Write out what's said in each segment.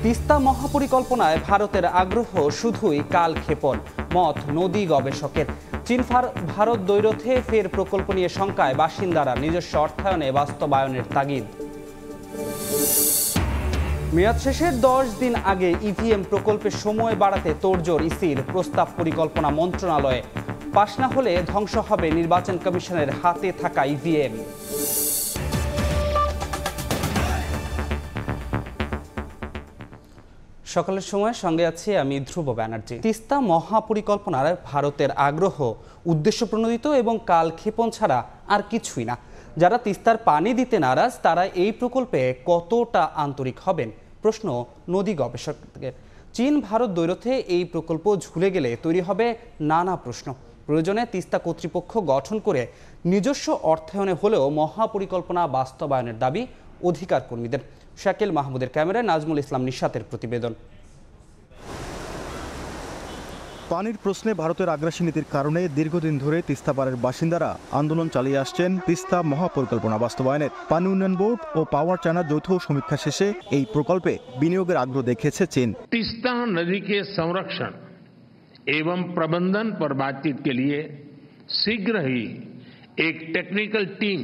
তিস্তা মহাপরিকল্পনায় ভারতের আগ্রহ শুধুই কালক্ষেপণ, মত নদী গবেষকের। চীন ভারত দ্বৈরথে ফের প্রকল্প নিয়ে শঙ্কায় বাসিন্দারা, নিজস্ব অর্থায়নে বাস্তবায়নের তাগিদ। মেয়াদ শেষের 10 দিন আগে ইভিএম প্রকল্পের সময় বাড়াতে তোড়জোড় ইসির, প্রস্তাব পরিকল্পনা মন্ত্রণালয়ে। পাশ না হলে ধ্বংস হবে নির্বাচন কমিশনের হাতে থাকা ইভিএম। সকালের সময় সঙ্গে আছি আমি ধ্রুব ব্যানার্জি। তিস্তা মহাপরিকল্পনার ভারতের আগ্রহ উদ্দেশ্য প্রণোদিত এবং কালক্ষেপণ ছাড়া আর কিছুই না। যারা তিস্তার পানি দিতে নারাজ তারা এই প্রকল্পে কতটা আন্তরিক হবেন, প্রশ্ন নদী গবেষকদের। চীন ভারত দ্বৈরথে এই প্রকল্প ঝুলে গেলে তৈরি হবে নানা প্রশ্ন। প্রয়োজনে তিস্তা কর্তৃপক্ষ গঠন করে নিজস্ব অর্থায়নে হলেও মহাপরিকল্পনা বাস্তবায়নের দাবি অধিকার কর্মীদের। শাকিল মাহমুদের ক্যামেরায় নাজমুল ইসলাম নিশাতের প্রতিবেদন। পানির প্রশ্নে ভারতের আগ্রাসী নীতির কারণে দীর্ঘদিন ধরে তিস্তাপাড়ের বাসিন্দারা আন্দোলন চালিয়ে আসছেন তিস্তা মহাপরিকল্পনা বাস্তবায়নের। পানি উন্নয়ন বোর্ড ও পাওয়ার চায়নার যৌথ সমীক্ষা শেষে এই প্রকল্পে বিনিয়োগের আগ্রহ দেখিয়েছে চীন। তিস্তা নদী के संरक्षण एवं प्रबंधन पर बातचीत के लिए शीघ्र ही एक टेक्निकल टीम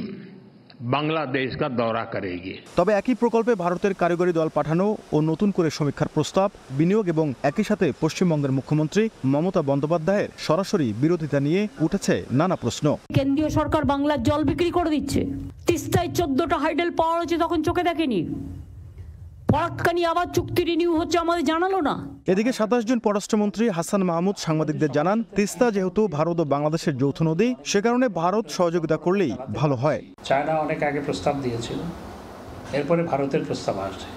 বাংলাদেশ का दौरा करेगी। তবে একই প্রকল্পে ভারতের কারিগরি দল পাঠানো ও নতুন করে সমীক্ষার প্রস্তাব, বিনিয়োগ এবং একই সাথে পশ্চিমবঙ্গের মুখ্যমন্ত্রী মমতা বন্দ্যোপাধ্যায়ের সরাসরি বিরোধিতা নিয়ে উঠেছে নানা প্রশ্ন। কেন্দ্রীয় সরকার বাংলার জল বিক্রি করে দিচ্ছে। তিস্তায় 14টা হাইডেল পাওয়ার হচ্ছে, তখন চোখে দেখেনি। পরাক্কানি আবার চুক্তি রিনিউ হচ্ছে, আমাদের জানালো না। এদিকে 27 জুন পররাষ্ট্রমন্ত্রী হাসান মাহমুদ সাংবাদিকদের জানান, তিস্তা যেহেতু ভারত ও বাংলাদেশের যৌথ নদী, সে কারণে ভারত সহযোগিতা করলেই ভালো হয়। চায়না অনেক আগে প্রস্তাব দিয়েছিল, এরপরে ভারতের প্রস্তাব আসছে।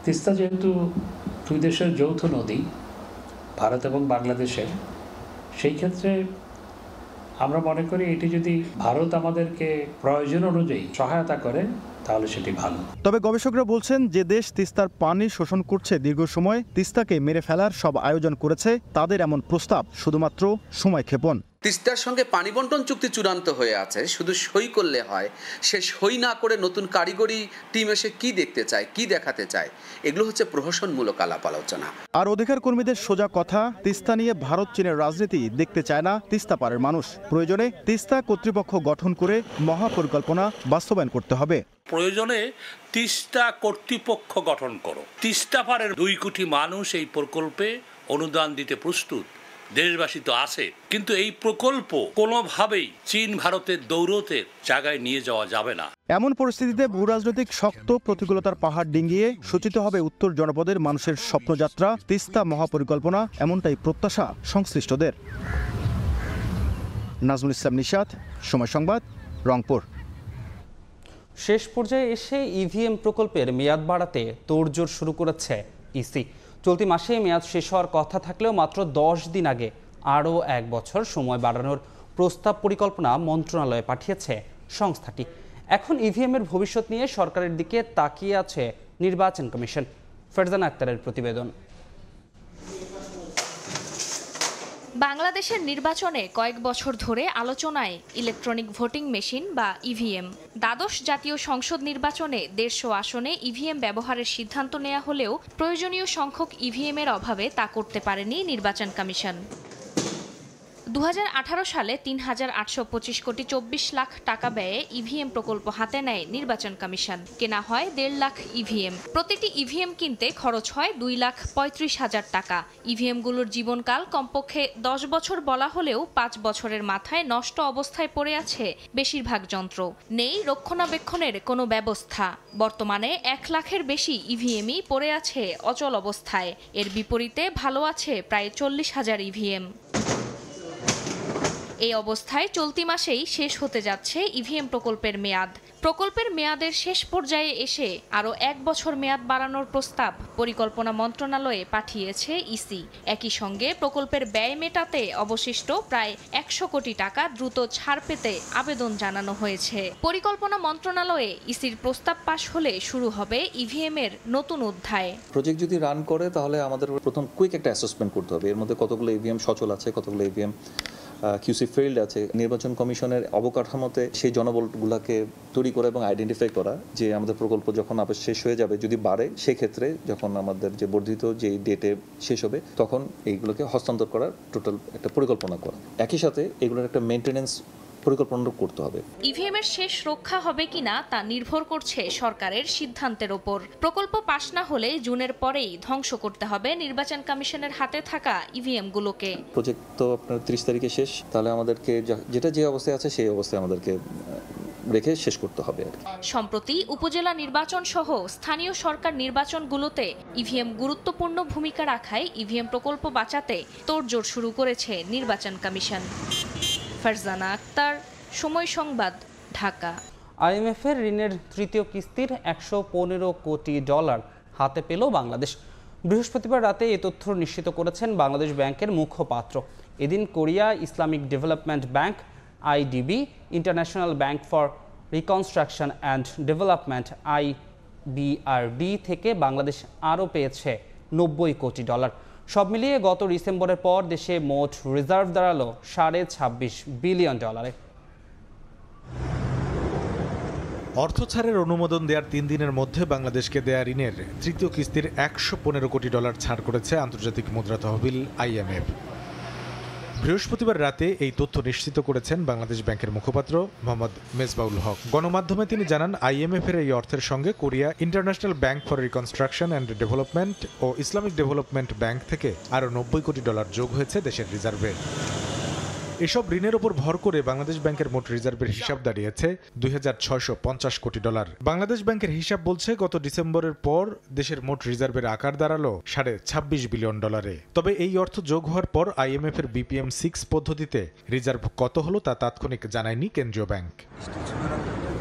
তিস্তা যেহেতু দুই দেশের যৌথ নদী, ভারত এবং বাংলাদেশের, সেই ক্ষেত্রে আমরা মনে করি এটি যদি ভারত আমাদেরকে প্রয়োজন অনুযায়ী সহায়তা করে তাহলে সেটি ভালো। তবে গবেষকরা বলছেন, যে দেশ তিস্তার পানি শোষণ করছে দীর্ঘ সময়, তিস্তাকে মেরে ফেলার সব আয়োজন করেছে, তাদের এমন প্রস্তাব শুধুমাত্র সময়ক্ষেপণ। তিস্তার সঙ্গে পানি বন্টন চুক্তি চূড়ান্ত হয়ে আছে, শুধু সই করলে হয়। সে সই না করে নতুন কারিগরি টিম এসে কি দেখতে চায়, কি দেখাতে চায়, এগুলো হচ্ছে প্রহসনমূলক আলাপ আলোচনা। আর অধিকার কর্মীদের সোজা কথা, তিস্তা নিয়ে ভারত চীনের রাজনীতি দেখতে চায় না তিস্তা পাড়ের মানুষ। প্রয়োজনে তিস্তা কর্তৃপক্ষ গঠন করে মহাপরিকল্পনা বাস্তবায়ন করতে হবে। প্রয়োজনে তিস্তা কর্তৃপক্ষ গঠন করো। তিস্তা পাড়ের 2 কোটি মানুষ এই প্রকল্পে অনুদান দিতে প্রস্তুত, দেশবাসী তো আছে। কিন্তু এই প্রকল্প কোনোভাবেই চীন ভারতের দৌরতের জায়গায় নিয়ে যাওয়া যাবে না। এমন পরিস্থিতিতে ভূরাজনৈতিক শক্ত প্রতিকূলতার পাহাড় ডিঙ্গিয়ে সূচিত হবে উত্তর জনপদের মানুষের স্বপ্নযাত্রা, তিস্তা মহাপরিকল্পনা, এমনটাই প্রত্যাশা সংশ্লিষ্টদের। নাজমুল ইসলাম নিশাত, সময় সংবাদ, রংপুর। শেষ পর্যায়ে এসে ইভিএম প্রকল্পের মেয়াদ বাড়াতে তোড়জোড় শুরু করেছে ইসি। চলতি মাসে মেয়াদ শেষ হওয়ার কথা থাকলেও মাত্র 10 দিন আগে আরও 1 বছর সময় বাড়ানোর প্রস্তাব পরিকল্পনা মন্ত্রণালয়ে পাঠিয়েছে সংস্থাটি। এখন ইভিএমের ভবিষ্যৎ নিয়ে সরকারের দিকে তাকিয়ে আছে নির্বাচন কমিশন। ফারজানা আক্তারের প্রতিবেদন। বাংলাদেশের নির্বাচনে কয়েক বছর ধরে আলোচনায় ইলেকট্রনিক ভোটিং মেশিন বা ইভিএম। দ্বাদশ জাতীয় সংসদ নির্বাচনে 150 আসনে ইভিএম ব্যবহারের সিদ্ধান্ত নেওয়া হলেও প্রয়োজনীয় সংখ্যক ইভিএমের অভাবে তা করতে পারেনি নির্বাচন কমিশন। 2018 সালে 3,825 কোটি 24 লাখ টাকা ব্যয়ে ইভিএম প্রকল্প হাতে নেয় নির্বাচন কমিশন। কেনা হয় 1.5 লাখ ইভিএম। প্রতিটি ইভিএম কিনতে খরচ হয় 2,35,000 টাকা। ইভিএমগুলোর জীবনকাল কমপক্ষে 10 বছর বলা হলেও 5 বছরের মাথায় নষ্ট অবস্থায় পড়ে আছে বেশিরভাগ যন্ত্র। নেই রক্ষণাবেক্ষণের কোনো ব্যবস্থা। বর্তমানে 1 লাখের বেশি ইভিএমই পড়ে আছে অচল অবস্থায়। এর বিপরীতে ভালো আছে প্রায় 40,000 ইভিএম। এই অবস্থায় চলতি মাসেই শেষ হতে যাচ্ছে ইভিএম প্রকল্পের মেয়াদ। প্রকল্পের মেয়াদের শেষ পর্যায়ে এসে আরও 1 বছর মেয়াদ বাড়ানোর প্রস্তাব পরিকল্পনা মন্ত্রণালয়ে পাঠিয়েছে ইসি। একই সঙ্গে প্রকল্পের ব্যয় মেটাতে অবশিষ্ট প্রায় 100 কোটি টাকা দ্রুত ছাড় পেতে আবেদন জানানো হয়েছে। পরিকল্পনা মন্ত্রণালয়ে ইসির প্রস্তাব পাশ হলে শুরু হবে ইভিএম এর নতুন অধ্যায়। প্রজেক্ট যদি রান করে তাহলে আমাদের প্রথম কুইক একটা অ্যাসেসমেন্ট করতে হবে, এর মধ্যে কতগুলো ইভিএম সচল আছে, কতগুলো ইভিএম কিউসি ফেইল্ড আছে, নির্বাচন কমিশনের অবকাঠামোতে সেই জনবলগুলোকে তৈরি করা এবং আইডেন্টিফাই করা যে আমাদের প্রকল্প যখন আবার শেষ হয়ে যাবে, যদি বাড়ে সেক্ষেত্রে যখন আমাদের যে বর্ধিত যে ডেটে শেষ হবে তখন এইগুলোকে হস্তান্তর করার টোটাল একটা পরিকল্পনা করা, একই সাথে এগুলোর একটা মেইনটেনেন্স পরিকল্পনা করতে হবে। ইভিএম এর শেষ রক্ষা হবে কিনা তা নির্ভর করছে সরকারের সিদ্ধান্তের ওপর। প্রকল্প পাশ না হলে জুনের পরেই ধ্বংস করতে হবে নির্বাচন কমিশনের হাতে থাকা ইভিএম গুলোকে। প্রজেক্ট তো আপনার 30 তারিখে শেষ, তাহলে আমাদেরকে যেটা যে অবস্থায় আছে সেই অবস্থায় আমাদেরকে রেখে শেষ করতে হবে। সম্প্রতি উপজেলা নির্বাচন সহ স্থানীয় সরকার নির্বাচনগুলোতে ইভিএম গুরুত্বপূর্ণ ভূমিকা রাখায় ইভিএম প্রকল্প বাঁচাতে তোড়জোড় শুরু করেছে নির্বাচন কমিশন। ফারজানা আক্তার, সময় সংবাদ, ঢাকা। IMF এর ঋণের তৃতীয় কিস্তির $115 কোটি হাতে পেল বাংলাদেশ। বৃহস্পতিবার রাতে এই তথ্য নিশ্চিত করেছেন বাংলাদেশ ব্যাংকের মুখপাত্র। এদিন Korea Islamic Development bank IDB, international Bank for Reconstruction and development IBRD থেকে বাংলাদেশ আরও পেয়েছে $90 কোটি। সব মিলিয়ে গত ডিসেম্বরের পর দেশে মোট রিজার্ভ দাঁড়ালো $26.5 বিলিয়ন। অর্থ ছাড়ের অনুমোদন দেওয়ার 3 দিনের মধ্যে বাংলাদেশকে দেয়া ঋণের তৃতীয় কিস্তির $115 কোটি ছাড় করেছে আন্তর্জাতিক মুদ্রা তহবিল IMF। বৃহস্পতিবার রাতে এই তথ্য নিশ্চিত করেছেন বাংলাদেশ ব্যাংকের মুখপাত্র মোহাম্মদ মেজবাউল হক। গণমাধ্যমে তিনি জানান, IMF এর এই অর্থের সঙ্গে Korea International Bank for Reconstruction and Development ও ইসলামিক ডেভেলপমেন্ট ব্যাংক থেকে আরও $90 কোটি যোগ হয়েছে দেশের রিজার্ভে। এসব ঋণের উপর ভর করে বাংলাদেশ ব্যাংকের মোট রিজার্ভের হিসাব দাঁড়িয়েছে $2,650 কোটি। বাংলাদেশ ব্যাংকের হিসাব বলছে গত ডিসেম্বরের পর দেশের মোট রিজার্ভের আকার দাঁড়ালো $26.5 বিলিয়ন। তবে এই অর্থ যোগ হওয়ার পর IMF এর BPM-6 পদ্ধতিতে রিজার্ভ কত হলো তা তাৎক্ষণিক জানায়নি কেন্দ্রীয় ব্যাংক।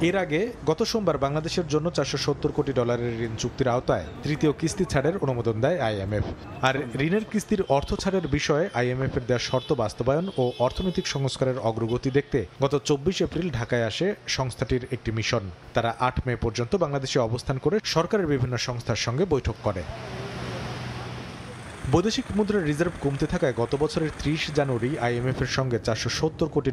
এর আগে গত সোমবার বাংলাদেশের জন্য $470 কোটি ঋণ চুক্তির আওতায় তৃতীয় কিস্তি ছাড়ের অনুমোদন দেয় IMF। আর ঋণের কিস্তির অর্থ ছাড়ের বিষয়ে IMF এর দেওয়া শর্ত বাস্তবায়ন ও অর্থনৈতিক সংস্কারের অগ্রগতি দেখতে গত 24 এপ্রিল ঢাকায় আসে সংস্থাটির একটি মিশন। তারা 8 মে পর্যন্ত বাংলাদেশে অবস্থান করে সরকারের বিভিন্ন সংস্থার সঙ্গে বৈঠক করে। বৈদেশিক মুদ্রার রিজার্ভ কমতে থাকায় গত বছরের 30 জানুয়ারি IMF এর সঙ্গে $470 কোটি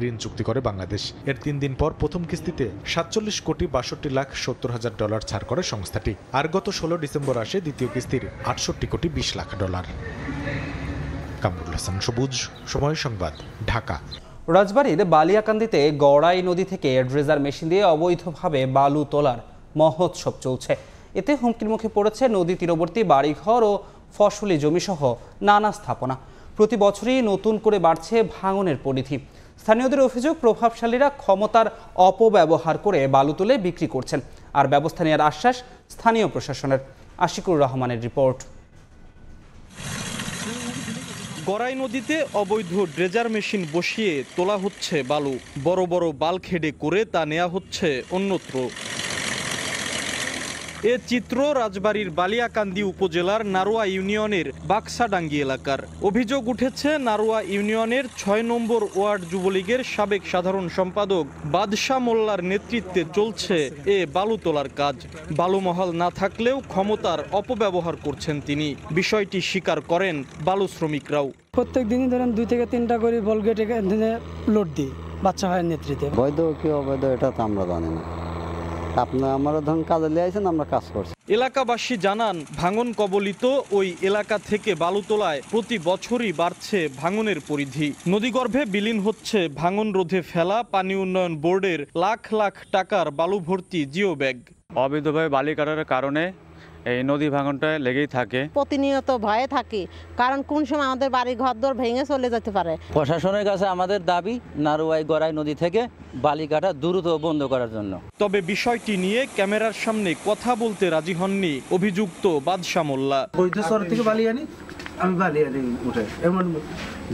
ঋণ চুক্তি করে বাংলাদেশ। এর 3 দিন পর প্রথম কিস্তিতে $47,62,70,000 ছাড় করে সংস্থাটি। আর গত 16 ডিসেম্বর আসে দ্বিতীয় কিস্তির $68,20,00,000। কামরুল হাসান সবুজ, সময় সংবাদ, ঢাকা। রাজবাড়ীর বালিয়াকান্দিতে গড়াই নদী থেকে ড্রেজার মেশিন দিয়ে অবৈধভাবে বালু তোলার মহোৎসব চলছে। এতে হুমকির মুখে পড়েছে নদী তীরবর্তী বাড়িঘর ও ফসলি জমিসহ নানা স্থাপনা। প্রতি বছরই নতুন করে বাড়ছে ভাঙনের পরিধি। স্থানীয়দের অভিযোগ, প্রভাবশালীরা ক্ষমতার অপব্যবহার করে বালু তুলে বিক্রি করছেন। আর ব্যবস্থা নেওয়ার আশ্বাস স্থানীয় প্রশাসনের। আশিকুর রহমানের রিপোর্ট। গড়াই নদীতে অবৈধ ড্রেজার মেশিন বসিয়ে তোলা হচ্ছে বালু। বড় বড় বালখেডে করে তা নেওয়া হচ্ছে অন্যত্র। এ চিত্র রাজবাড়ীর বালিয়াকান্দি উপজেলার নারোয়া ইউনিয়নের বাক্সাডাঙ্গি এলাকার। অভিযোগ উঠেছে নারোয়া ইউনিয়নের 6 নম্বর ওয়ার্ড যুবলীগের সাবেক সাধারণ সম্পাদক বাদশাহ মোল্লার নেতৃত্বে চলছে এ বালু তোলার কাজ। বালুমহল না থাকলেও ক্ষমতার অপব্যবহার করছেন তিনি। বিষয়টি স্বীকার করেন বালু শ্রমিকরাও। প্রত্যেক দিনই ধরেন 2 থেকে 3টা করে বলগেটে লোড দিই বাচ্চা ভাইয়ের নেতৃত্বে। বৈধ কি অবৈধ এটা তো আমরা জানি না। আপনারা আমরা ধরুন কাজে লিয়েছেন, আমরা কাজ করছি। এলাকাবাসী জানান, ভাঙন কবলিত ওই এলাকা থেকে বালু তোলায় প্রতি বছরই বাড়ছে ভাঙনের পরিধি। নদীগর্ভে বিলীন হচ্ছে ভাঙন রোধে ফেলা পানি উন্নয়ন বোর্ডের লাখ লাখ টাকার বালু ভর্তি জিও ব্যাগ। অবৈধভাবে বালি কাটার কারণে এই নদী ভাঙনটা লেগেই থাকে। প্রতিনিয়ত ভয়ে থাকি, কারণ কোন সময় আমাদের বাড়ি ঘরদোর ভেঙে চলে যেতে পারে। প্রশাসনের কাছে আমাদের দাবি নারোয়াই গড়াই নদী থেকে বালি কাটা দ্রুত বন্ধ করার জন্য। তবে বিষয়টি নিয়ে ক্যামেরার সামনে কথা বলতে রাজি হননি অভিযুক্ত বাদশাহ মোল্লা। বৈধ শহর থেকে বালি আনি, আমি বালি আনি উঠে, এমন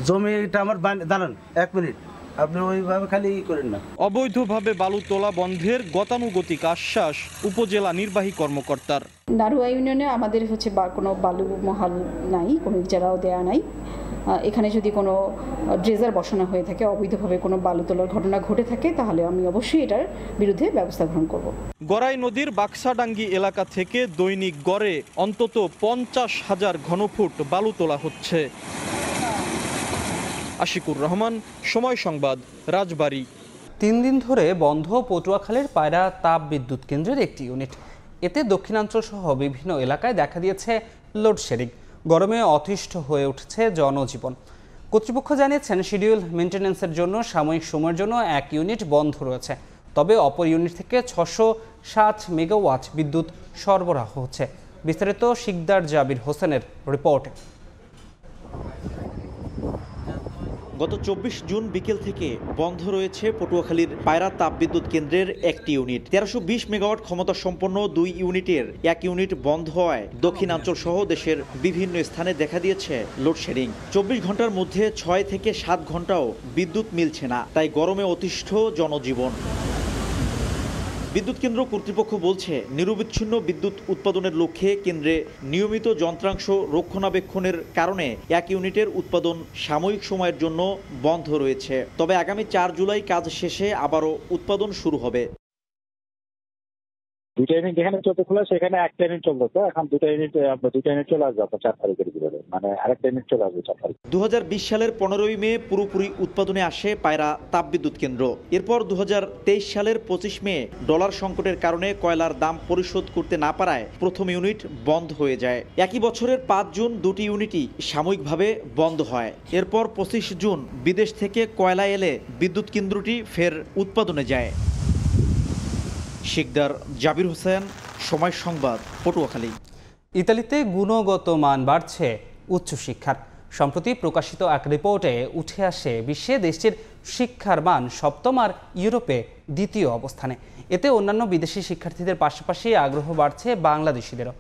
জমিটা আমার দাঁড়ান 1 মিনিট, আপনি ওইভাবে খালি করেন না। অবৈধভাবে বালু তোলা বন্ধের গতানুগতিক আশ্বাস উপজেলা নির্বাহী কর্মকর্তার। নারোয়া ইউনিয়নে আমাদের কোনো বালু মহাল নাই, কোনো ইজারাও দেয়া নাই। এখানে যদি কোনো ড্রেজার বসানো হয়ে থাকে, অবৈধভাবে কোনো বালু তোলার ঘটনা ঘটে থাকে, তাহলে আমি অবশ্যই এটার বিরুদ্ধে ব্যবস্থা গ্রহণ করব। গড়াই নদীর বাক্সাডাঙ্গি এলাকা থেকে দৈনিক গড়ে অন্তত 50,000 ঘনফুট বালু তোলা হচ্ছে। আশিকুর রহমান, সময় সংবাদ, রাজবাড়ী। 3 দিন ধরে বন্ধ পটুয়াখালীর পায়রা তাপ বিদ্যুৎ কেন্দ্রের একটি ইউনিট। এতে দক্ষিণাঞ্চল সহ বিভিন্ন এলাকায় দেখা দিয়েছে লোডশেডিং। গরমে অতিষ্ঠ হয়ে উঠছে জনজীবন। কর্তৃপক্ষ জানিয়েছেন শিডিউল মেনটেন্যান্সের জন্য সাময়িক সময়ের জন্য এক ইউনিট বন্ধ রয়েছে, তবে অপর ইউনিট থেকে 660 মেগাওয়াট বিদ্যুৎ সরবরাহ হচ্ছে। বিস্তারিত শিকদার জাবির হোসেনের রিপোর্টে। গত 24 জুন বিকেল থেকে বন্ধ রয়েছে পটুয়াখালীর পায়রা তাপবিদ্যুৎ কেন্দ্রের একটি ইউনিট। 1320 মেগাওয়াট ক্ষমতা সম্পন্ন 2 ইউনিটের এক ইউনিট বন্ধ হওয়ায় দক্ষিণাঞ্চল সহ দেশের বিভিন্ন স্থানে দেখা দিয়েছে লোডশেডিং। 24 ঘন্টার মধ্যে 6 থেকে 7 ঘন্টাও বিদ্যুৎ মিলছে না, তাই গরমে অতিষ্ঠ জনজীবন। বিদ্যুৎ কেন্দ্র কর্তৃপক্ষ বলছে, নিরবিচ্ছিন্ন বিদ্যুৎ উৎপাদনের লক্ষ্যে কেন্দ্রে নিয়মিত যন্ত্রাংশ রক্ষণাবেক্ষণের কারণে এক ইউনিটের উৎপাদন সাময়িক সময়ের জন্য বন্ধ রয়েছে। তবে আগামী 4 জুলাই কাজ শেষে আবারও উৎপাদন শুরু হবে। 2টা ইউনিট যেখানে চলতে খোলা সেখানে একটা ইউনিট চলতো, তো এখন 2টা ইউনিট চলে আসবে 4 তারিখের ভিতরে, মানে আরেকটা ইউনিট চলে আসবে 4 তারিখ। 2020 সালের 15ই মে পুরোপুরি উৎপাদনে আসে পায়রা তাপবিদ্যুৎ কেন্দ্র। এরপর 2023 সালের 25 মে ডলার সংকটের কারণে কয়লার দাম পরিশোধ করতে না পারায় প্রথম ইউনিট বন্ধ হয়ে যায়। একই বছরের 5 জুন 2টি ইউনিটই সাময়িকভাবে বন্ধ হয়। এরপর 25 জুন বিদেশ থেকে কয়লা এলে বিদ্যুৎ কেন্দ্রটি ফের উৎপাদনে যায়। শিকদার জাবির হোসেন, সময় সংবাদ, পটুয়াখালী। ইতালিতে গুণগত মান বাড়ছে উচ্চশিক্ষার। সম্প্রতি প্রকাশিত এক রিপোর্টে উঠে আসে বিশ্বে দেশটির শিক্ষার মান 7ম আর ইউরোপে 2য় অবস্থানে। এতে অন্যান্য বিদেশি শিক্ষার্থীদের পাশাপাশি আগ্রহ বাড়ছে বাংলাদেশিদেরও।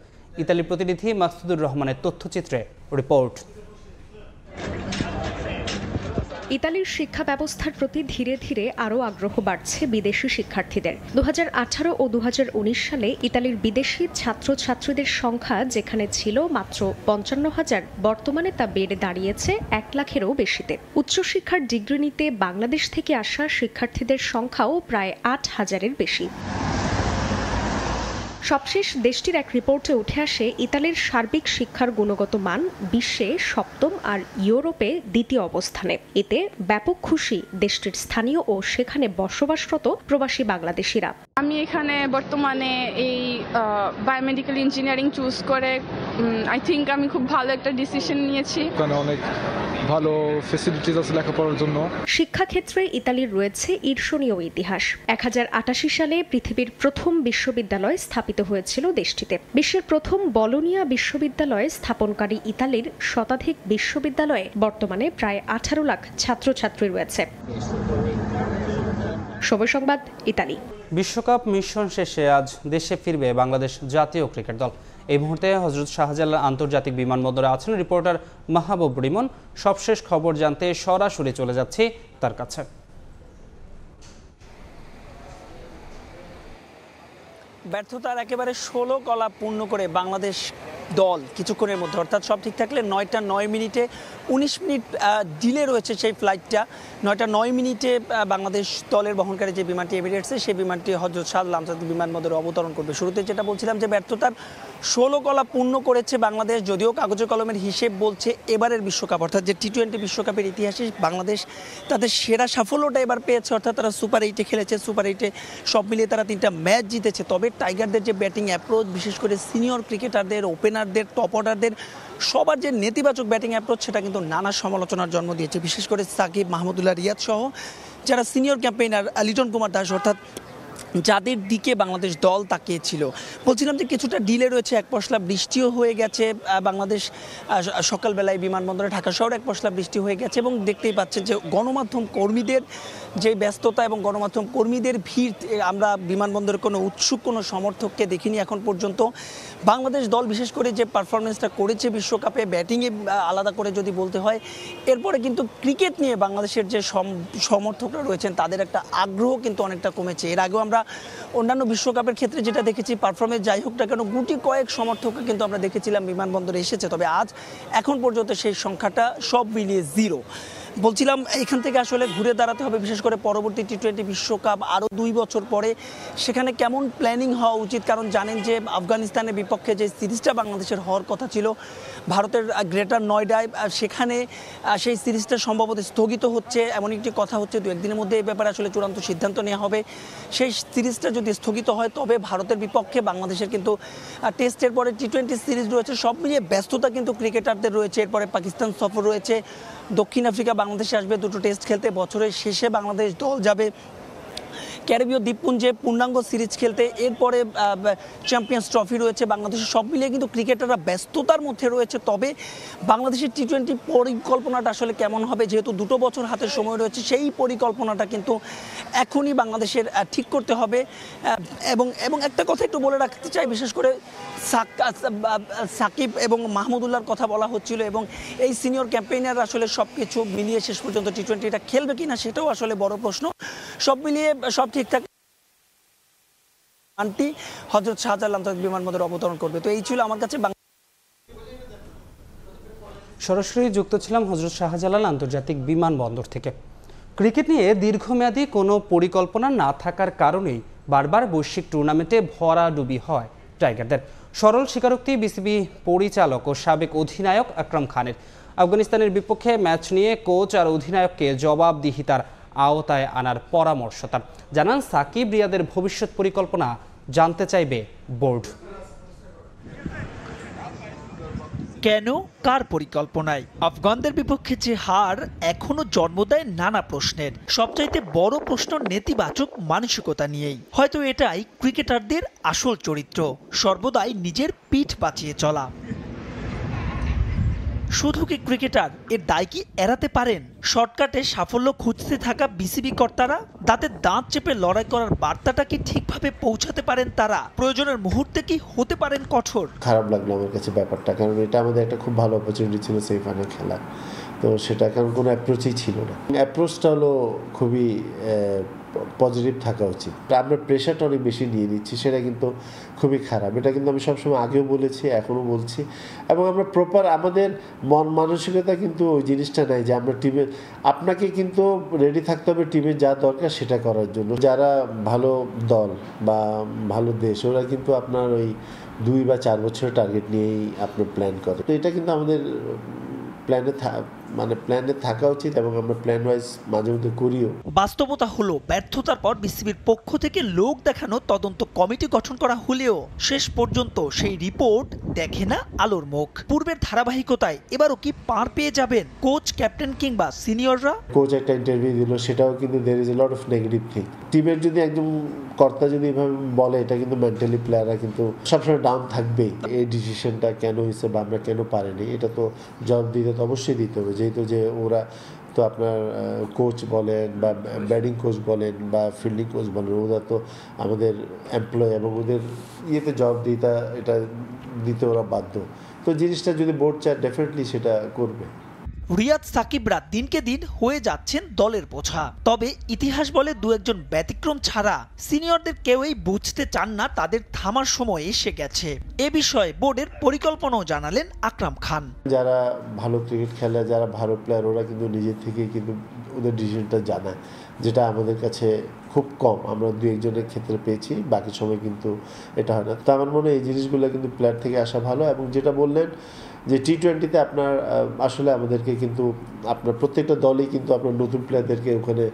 ইতালির প্রতিনিধি মাকসুদুর রহমানের তথ্যচিত্রে রিপোর্ট। ইতালির শিক্ষা ব্যবস্থার প্রতি ধীরে ধীরে আরও আগ্রহ বাড়ছে বিদেশি শিক্ষার্থীদের। 2018 ও 2019 সালে ইতালির বিদেশি ছাত্রছাত্রীদের সংখ্যা যেখানে ছিল মাত্র 55,000, বর্তমানে তা বেড়ে দাঁড়িয়েছে 1 লাখেরও বেশিতে। উচ্চশিক্ষার ডিগ্রি নিতে বাংলাদেশ থেকে আসা শিক্ষার্থীদের সংখ্যাও প্রায় 8,000-এর বেশি। সবশেষ দেশটির এক রিপোর্টে উঠে আসে, ইতালির সার্বিক শিক্ষার গুণগত মান বিশ্বে 7ম আর ইউরোপে 2য় অবস্থানে। এতে ব্যাপক খুশি দেশটির স্থানীয় ও সেখানে বসবাসরত প্রবাসী বাংলাদেশিরা। আমি এখানে বর্তমানে এই বায়োমেডিক্যাল ইঞ্জিনিয়ারিং চুজ করে আই থিঙ্ক আমি খুব ভালো একটা ডিসিশন নিয়েছি। অনেক ভালো ফ্যাসিলিটিস আছে লেখাপড়ার জন্য। শিক্ষাক্ষেত্রে ইতালির রয়েছে ঈর্ষণীয় ইতিহাস। 1088 সালে পৃথিবীর প্রথম বিশ্ববিদ্যালয় স্থাপিত হয়েছিল দেশটিতে। বিশ্বের প্রথম বলোনিয়া বিশ্ববিদ্যালয় স্থাপনকারী ইতালির শতাধিক বিশ্ববিদ্যালয়ে বর্তমানে প্রায় 18 লাখ ছাত্রছাত্রী রয়েছে। সময় সংবাদ, ইতালি। বিশ্বকাপ মিশন শেষে আজ দেশে ফিরবে বাংলাদেশ জাতীয় ক্রিকেট দল। এই মুহূর্তে হযরত শাহজালাল আন্তর্জাতিক বিমানবন্দরে আছেন রিপোর্টার মাহবুব রিমন। সবশেষ খবর জানতে সরাসরি চলে যাচ্ছি তার কাছে। ব্যর্থতার একেবারে 16 কলা পূর্ণ করে বাংলাদেশ দল কিছুক্ষণের মধ্যে, অর্থাৎ সব ঠিক থাকলে 9টা 9 মিনিটে 19 মিনিট ডিলে রয়েছে সেই ফ্লাইটটা। 9টা 9 মিনিটে বাংলাদেশ দলের বহনকারী যে বিমানটি এমিরেটসে, সেই বিমানটি হযরত শাহজালাল আন্তর্জাতিক বিমানবন্দরে অবতরণ করবে। শুরুতে যেটা বলছিলাম যে ব্যর্থতার 16 কলা পূর্ণ করেছে বাংলাদেশ, যদিও কাগজে কলমের হিসেব বলছে এবারের বিশ্বকাপ অর্থাৎ যে T20 বিশ্বকাপের ইতিহাসে বাংলাদেশ তাদের সেরা সাফল্যটা এবার পেয়েছে। অর্থাৎ তারা সুপার 8-এ খেলেছে, সুপার 8-এ সব মিলিয়ে তারা 3টা ম্যাচ জিতেছে। তবে টাইগারদের যে ব্যাটিং অ্যাপ্রোচ, বিশেষ করে সিনিয়র ক্রিকেটারদের, ওপেনারদের, টপ অর্ডারদের সবার যে নেতিবাচক ব্যাটিং অ্যাপ্রোচ, সেটা কিন্তু নানা সমালোচনার জন্ম দিয়েছে। বিশেষ করে সাকিব, মাহমুদুল্লাহ রিয়াদ সহ যারা সিনিয়র ক্যাম্পেইনার, লিটন কুমার দাস, অর্থাৎ যাদের দিকে বাংলাদেশ দল তাকিয়েছিল। বলছিলাম যে কিছুটা ডিলে রয়েছে, এক পশলা বৃষ্টিও হয়ে গেছে বাংলাদেশ সকালবেলায় বিমানবন্দরে, ঢাকা শহরে এক পশলা বৃষ্টি হয়ে গেছে। এবং দেখতেই পাচ্ছেন যে গণমাধ্যম কর্মীদের যে ব্যস্ততা এবং গণমাধ্যম কর্মীদের ভিড়, আমরা বিমানবন্দরের কোনো উৎসুক কোনো সমর্থককে দেখিনি এখন পর্যন্ত। বাংলাদেশ দল বিশেষ করে যে পারফরমেন্সটা করেছে বিশ্বকাপে, ব্যাটিংয়ে আলাদা করে যদি বলতে হয়, এরপরে কিন্তু ক্রিকেট নিয়ে বাংলাদেশের যে সমর্থকরা রয়েছেন তাদের একটা আগ্রহ কিন্তু অনেকটা কমেছে। এর আগেও আমরা অন্যান্য বিশ্বকাপের ক্ষেত্রে যেটা দেখেছি, পারফরমেন্স যাই হোক না কেন, গুটি কয়েক সমর্থককে কিন্তু আমরা দেখেছিলাম বিমানবন্দরে এসেছে। তবে আজ এখন পর্যন্ত সেই সংখ্যাটা সব মিলিয়ে 0। বলছিলাম এখান থেকে আসলে ঘুরে দাঁড়াতে হবে, বিশেষ করে পরবর্তী টি-20 বিশ্বকাপ আরও 2 বছর পরে সেখানে কেমন প্ল্যানিং হওয়া উচিত। কারণ জানেন যে আফগানিস্তানের বিপক্ষে যে সিরিজটা বাংলাদেশের হওয়ার কথা ছিল ভারতের গ্রেটার নয়ডায়, সেখানে সেই সিরিজটা সম্ভবত স্থগিত হচ্ছে, এমন একটি কথা হচ্ছে। 2-1 দিনের মধ্যে এই ব্যাপারে আসলে চূড়ান্ত সিদ্ধান্ত নেওয়া হবে। সেই সিরিজটা যদি স্থগিত হয় তবে ভারতের বিপক্ষে বাংলাদেশের কিন্তু টেস্টের পরে টি-20 সিরিজ রয়েছে। সব মিলিয়ে ব্যস্ততা কিন্তু ক্রিকেটারদের রয়েছে। এরপরে পাকিস্তান সফর রয়েছে, দক্ষিণ আফ্রিকা বাংলাদেশে আসবে 2টো টেস্ট খেলতে, বছরের শেষে বাংলাদেশ দল যাবে ক্যারিবীয় দ্বীপপুঞ্জে পূর্ণাঙ্গ সিরিজ খেলতে, এরপরে চ্যাম্পিয়ন্স ট্রফি রয়েছে বাংলাদেশের। সব মিলিয়ে কিন্তু ক্রিকেটাররা ব্যস্ততার মধ্যে রয়েছে। তবে বাংলাদেশের টি-20 পরিকল্পনাটা আসলে কেমন হবে, যেহেতু 2 বছর হাতের সময় রয়েছে, সেই পরিকল্পনাটা কিন্তু এখনই বাংলাদেশের ঠিক করতে হবে। এবং একটা কথা একটু বলে রাখতে চাই, বিশেষ করে সাকিব এবং মাহমুদুল্লাহর কথা বলা হচ্ছিল, এবং এই সিনিয়র ক্যাম্পেইনার আসলে সব কিছু মিলিয়ে শেষ পর্যন্ত টি-20টা খেলবে কিনা সেটাও আসলে বড় প্রশ্ন। সব মিলিয়ে সব ঠিকঠাক আন্টি হযরত শাহজালাল আন্তর্জাতিক বিমানবন্দরে অবতরণ করবে। তো এই ছিল আমার কাছে। সরাসরি যুক্ত ছিলাম হযরত শাহজালাল আন্তর্জাতিক বিমানবন্দর থেকে। ক্রিকেট নিয়ে দীর্ঘমেয়াদী কোনো পরিকল্পনা না থাকার কারণেই বারবার বৈশ্বিক টুর্নামেন্টে ভরাডুবি হয় টাইগারদের। সরল স্বীকারোক্তি বিসিবি পরিচালক ও সাবেক অধিনায়ক আকরাম খানের। আফগানিস্তানের বিপক্ষে ম্যাচ নিয়ে কোচ আর অধিনায়ককে জবাবদিহিতার আওতায় আনার পরামর্শ তার। জানান সাকিব রিয়াদের ভবিষ্যৎ পরিকল্পনা জানতে চাইবে বোর্ড। কেন, কার পরিকল্পনায় আফগানদের বিপক্ষে যে হার এখনো জন্ম দেয় নানা প্রশ্নের। সবচাইতে বড় প্রশ্ন নেতিবাচক মানসিকতা নিয়েই। হয়তো এটাই ক্রিকেটারদের আসল চরিত্র, সর্বদাই নিজের পিঠ বাঁচিয়ে চলা। শুধু কি ক্রিকেটার, এর দায় কি এড়াতে পারেন? শর্টকাটে সাফল্য খুঁজতে থাকা বিসিবি কর্তারা দাঁতে দাঁত চেপে লড়াই করার বার্তাটা কি ঠিকভাবে পৌঁছাতে পারেন তারা? প্রয়োজনের মুহূর্তে কি হতে পারেন কঠোর? খারাপ লাগলো আমার কাছে ব্যাপারটা, কারণ এটা আমাদের একটা খুব ভালো অপরচুনিটি ছিল সেমিফাইনাল খেলা, তো সেটা কারণ কোনো অ্যাপ্রোচই ছিল না। অ্যাপ্রোচটা হলো খুবই পজিটিভ থাকা উচিত। আমরা প্রেশারটা অনেক বেশি নিয়ে নিচ্ছি, সেটা কিন্তু খুবই খারাপ। এটা কিন্তু আমি সবসময় আগেও বলেছি, এখনও বলছি। এবং আমরা প্রপার আমাদের মন মানসিকতা কিন্তু ওই জিনিসটা নাই যে আমরা টিমে, আপনাকে কিন্তু রেডি থাকতে হবে টিমের যা দরকার সেটা করার জন্য। যারা ভালো দল বা ভালো দেশ, ওরা কিন্তু আপনার ওই 2 বা 4 বছরের টার্গেট নিয়েই আপনার প্ল্যান করে। তো এটা কিন্তু আমাদের প্ল্যানে থাকা উচিত, এবং আমরা প্ল্যান ওয়াইজ মাঝে মধ্যে করিও। বাস্তবতা হলো ব্যর্থতার পর বিসিবির পক্ষ থেকে লোক দেখানো তদন্ত কমিটি গঠন করা হলেও শেষ পর্যন্ত সেই রিপোর্ট দেখে না আলোর মুখ। পূর্বের ধারাবাহিকতায় এবারও কি পার পেয়ে যাবেন কোচ, ক্যাপ্টেন কিংবা সিনিয়ররা? কোচ একটা ইন্টারভিউ দিল, সেটাও কিন্তু there is a lot of negative thing. টিমের যদি একদম কর্তা যদি এভাবে বলে, এটা কিন্তু মেন্টালি প্লেয়াররা কিন্তু সবসময় ডাউন থাকবেই। এই ডিসিশনটা কেন হয়েছে বা আমরা কেন পারিনি, এটা তো জবাব দিতে তো অবশ্যই দিতে হবে। যেহেতু যে ওরা তো আপনার কোচ বলেন বা ব্যাটিং কোচ বলেন বা ফিল্ডিং কোচ বলেন, ওরা তো আমাদের এমপ্লয়, এবং ওদের ইয়েতে জবাব এটা দিতে ওরা বাধ্য। তো জিনিসটা যদি বোর্ড চায় ডেফিনেটলি সেটা করবে। রিয়াদ, সাকিবরা দিনকে দিন হয়ে যাচ্ছেন দলের বোঝা। তবে ইতিহাস বলে 2-1 ব্যতিক্রম ছাড়া সিনিয়রদের কেউই বুঝতে চান না তাদের থামার সময় এসে গেছে। এ বিষয়ে বোর্ডের পরিকল্পনাও জানালেন আকরাম খান। যারা ভালো ক্রিকেট খেলে, যারা ভালো প্লেয়ার, ওরা কিন্তু নিজের থেকে কিন্তু ওদের ডিসিশনটা জানায়, যেটা আমাদের কাছে খুব কম। আমরা 2-1 জনের ক্ষেত্রে পেয়েছি, বাকি সময় কিন্তু এটা হয় না। তো আমার মনে হয় এই জিনিসগুলো কিন্তু প্লেয়ার থেকে আসা ভালো। এবং যেটা বললেন যে টি-20তে আপনার আসলে আমাদেরকে কিন্তু আপনার প্রত্যেকটা দলই কিন্তু আপনার নতুন প্লেয়ারদেরকে ওখানে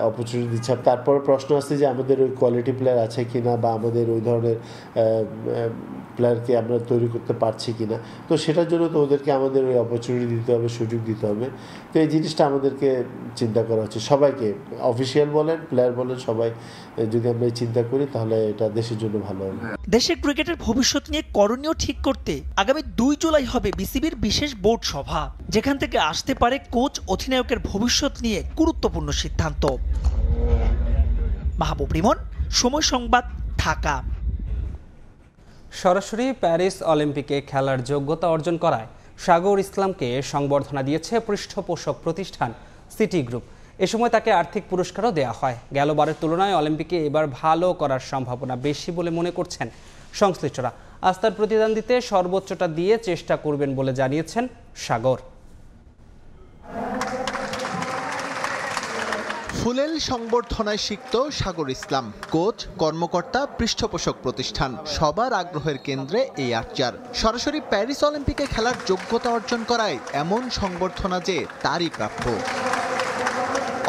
অপরচুনিটি দিচ্ছে। তারপরে প্রশ্ন আসছে যে আমাদের ওই কোয়ালিটি প্লেয়ার আছে কিনা, বা আমাদের ওই ধরনের প্লেয়ারকে আমরা তৈরি করতে পারছি কিনা। তো সেটার জন্য তো ওদেরকে আমাদের ওই অপরচুনিটি দিতে হবে, সুযোগ দিতে হবে। তো এই জিনিসটা আমাদেরকে চিন্তা করা হচ্ছে সবাইকে, অফিসিয়াল বলেন, প্লেয়ার বলেন, সবাই যদি আমরা চিন্তা করি তাহলে এটা দেশের জন্য ভালো হবে। দেশের ক্রিকেটের ভবিষ্যৎ নিয়ে করণীয় ঠিক করতে আগামী 2 জুলাই হবে বিসিবির বিশেষ বোর্ড সভা, যেখান থেকে আসতে পারে কোচ, অধিনায়কের ভবিষ্যৎ নিয়ে গুরুত্বপূর্ণ সিদ্ধান্ত। মাহবুব রিমন, সময় সংবাদ, ঢাকা। সরাসরি প্যারিস অলিম্পিকে খেলার যোগ্যতা অর্জন করায় সাগর ইসলামকে সংবর্ধনা দিয়েছে পৃষ্ঠপোষক প্রতিষ্ঠান সিটি গ্রুপ। এ সময় তাকে আর্থিক পুরস্কারও দেওয়া হয়। গেলবারের তুলনায় অলিম্পিকে এবার ভালো করার সম্ভাবনা বেশি বলে মনে করছেন সংশ্লিষ্টরা। আস্থার প্রতিদান দিতে সর্বোচ্চটা দিয়ে চেষ্টা করবেন বলে জানিয়েছেন সাগর। ফুলেল সংবর্ধনায় সিক্ত সাগর ইসলাম, কোচ, কর্মকর্তা, পৃষ্ঠপোষক প্রতিষ্ঠান সবার আগ্রহের কেন্দ্রে এই আর্চার। সরাসরি প্যারিস অলিম্পিকে খেলার যোগ্যতা অর্জন করায় এমন সংবর্ধনা যে তারই প্রাপ্য।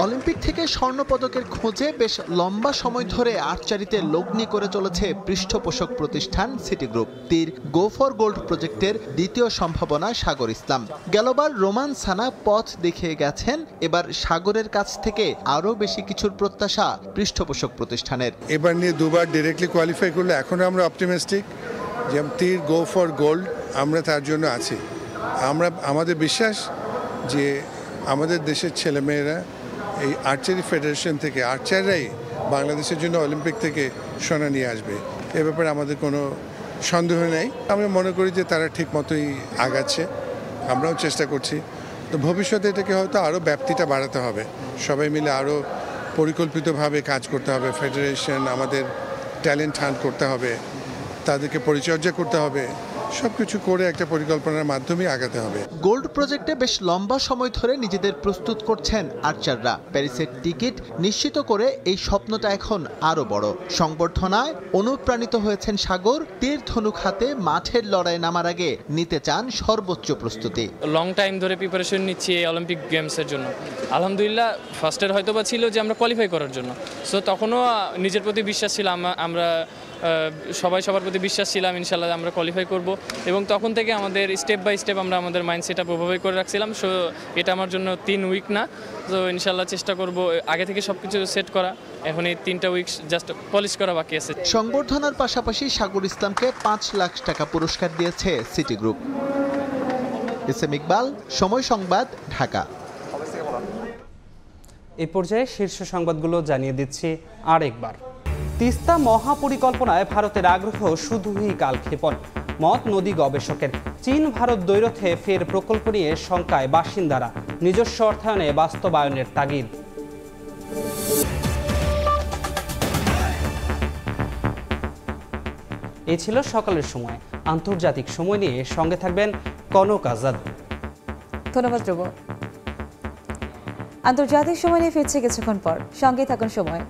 অলিম্পিক থেকে স্বর্ণপদকের খোঁজে বেশ লম্বা সময় ধরে আর্চারিতে লগ্নি করে চলেছে পৃষ্ঠপোষক প্রতিষ্ঠান সিটি গ্রুপ। তীর গো ফর গোল্ড প্রজেক্টের দ্বিতীয় সম্ভাবনা সাগর ইসলাম। গেলবার রোমান সানা পথ দেখিয়ে গেছেন, এবার সাগরের কাছ থেকে আরও বেশি কিছুর প্রত্যাশা পৃষ্ঠপোষক প্রতিষ্ঠানের। এবার নিয়ে দুবার ডিরেক্টলি কোয়ালিফাই করলে এখনও আমরা অপটিমিস্টিক যে তীর গো ফর গোল্ড আমরা তার জন্য আছি। আমাদের বিশ্বাস যে আমাদের দেশের ছেলেমেয়েরা এই আর্চারি ফেডারেশন থেকে আর্চাররাই বাংলাদেশের জন্য অলিম্পিক থেকে সোনা নিয়ে আসবে, এ ব্যাপারে আমাদের কোনো সন্দেহ নেই। আমি মনে করি যে তারা ঠিক মতোই আগাচ্ছে, আমরাও চেষ্টা করছি। তো ভবিষ্যতে এটাকে হয়তো আরও ব্যাপ্তিটা বাড়াতে হবে, সবাই মিলে আরও পরিকল্পিতভাবে কাজ করতে হবে। ফেডারেশন, আমাদের ট্যালেন্ট হান্ট করতে হবে, তাদেরকে পরিচর্যা করতে হবে, সবকিছু করে একটা পরিকল্পনার মাধ্যমে আগাতে হবে। গোল্ড প্রজেক্টে বেশ লম্বা সময় ধরে নিজেদের প্রস্তুত করছেন আর্চাররা। প্যারিসের টিকিট নিশ্চিত করে এই স্বপ্নটা এখন আরো বড়। সংবর্ধনায় অনুপ্রাণিত হয়েছেন সাগর। তীর ধনুক হাতে মাঠের লড়াইয়ে নামার আগে নিতে চান সর্বোচ্চ প্রস্তুতি। লং টাইম ধরে প্রিপারেশন নিচ্ছি এই অলিম্পিক গেমসের জন্য। আলহামদুলিল্লাহ ফার্স্টের হয়তো বা ছিল যে আমরা কোয়ালিফাই করার জন্য, সো তখনও নিজের প্রতি বিশ্বাস ছিল, আমরা সবাই সবার প্রতি বিশ্বাস ছিলাম ইনশাল্লাহ আমরা কোয়ালিফাই করব, এবং তখন থেকে আমাদের স্টেপ বাই স্টেপ আমরা আমাদের মাইন্ডসেটটা প্রভাবিত করে রাখছিলাম। সো এটা আমার জন্য 3 উইক না, তো ইনশাল্লাহ চেষ্টা করব আগে থেকে সব কিছু সেট করা। এখন এই 3টা উইক জাস্ট পলিশ করা বাকি আছে। সংবর্ধনার পাশাপাশি সাগর ইসলামকে 5 লাখ টাকা পুরস্কার দিয়েছে সিটি গ্রুপ। এসএম ইকবাল, সময় সংবাদ, ঢাকা। এই পর্যায়ে শীর্ষ সংবাদগুলো জানিয়ে দিচ্ছি আরেকবার। তিস্তা মহাপরিকল্পনায় ভারতের আগ্রহ শুধুই কালক্ষেপণ, মত নদী গবেষকের। চীন ভারত দ্বৈরথে ফের প্রকল্প নিয়ে শঙ্কায় বাসিন্দারা, নিজস্ব অর্থায়নে বাস্তবায়নের তাগিদ। এই ছিল সকালের সময়। আন্তর্জাতিক সময় নিয়ে সঙ্গে থাকবেন কনক আজাদ। ধন্যবাদ ধ্রুব। আন্তর্জাতিক সময় নিয়ে ফিরছে কিছুক্ষণ পর, সঙ্গে থাকুন সময়।